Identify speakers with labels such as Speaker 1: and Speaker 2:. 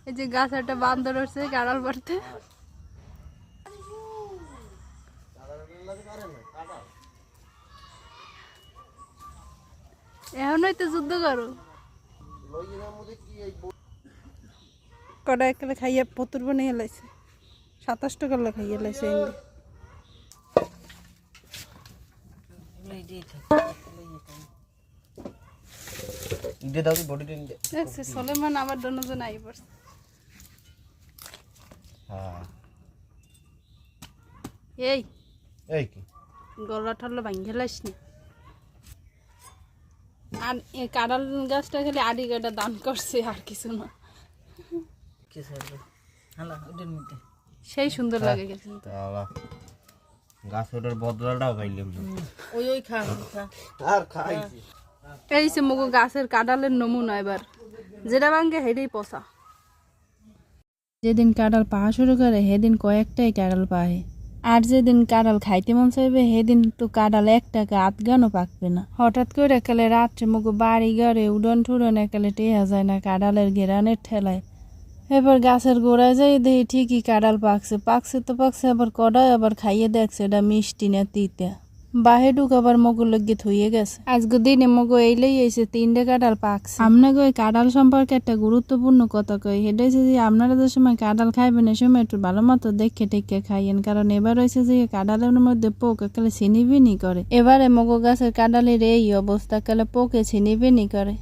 Speaker 1: এই যে গাছ একটা বান্দর উঠছে কাঁড়াল পড়তে। এখনই তো যুদ্ধ করো কটা একেবারে খাইয়ে পতুর বানিয়ে লাইছে 27 টাকা খাইয়ে লাইছে সলেমান আমার দুজন আই পড়ছে। এই
Speaker 2: এই কি
Speaker 1: গলা ঠল্লা ভাঙিয়ে লাইস না। আর এই কাঁড়াল গাছটা খালি আড়ি কাটা দান করছে আর কিছু না। সেই সুন্দর লাগে গেছে
Speaker 2: গাছ ওটার বদলাটাও পাইলাম
Speaker 3: ওই খা
Speaker 2: আর খাইছি।
Speaker 1: এই যে মুগো গাছের কাঁড়ালের নমুনা এবার যেটা ভাঙ্গে হেডেই পচা। যেদিন কাঁড়াল পাওয়া শুরু করে সেদিন কয়েকটাই কাঁড়াল পায়, আর যেদিন কাঁড়াল খাইতে মন চাইবে সেদিন তো কাঁড়াল একটাকে আধগানও পাকবে না। হঠাৎ করে একালে রাত্রে মুগো বাড়ি ঘরে উড়ন ঠুড়ন একালে টেহা যায় না কাঁড়ালের ঘেরানের ঠেলায়। এবার গাছের গোড়ায় যাই দেখি ঠিকই কাঁড়াল পাকছে তো পাকছে, আবার কড়াই আবার খাইয়ে দেখছে এটা মিষ্টি না তিতা। বাহে ঢুকাবার মগু লগে থইয়ে গেছে। আজকে দিনে মগু এইলেই এসে 3টে কাঁড়াল পাকছে। আপনাকে ওই কাঁড়াল সম্পর্কে একটা গুরুত্বপূর্ণ কথা কই, সেটা হচ্ছে যে আপনারা যে সময় কাঁড়াল খাইবেন এই সময় একটু ভালো মতো দেখে টেকে খাইয়েন, কারণ এবার হয়েছে যে কাঁড়ালের মধ্যে পোক একালে ছিনিবিনি করে। এবারে মগু গাছের কাঁড়ালের এই অবস্থা কালে পোকে ছিনিবিনি করে।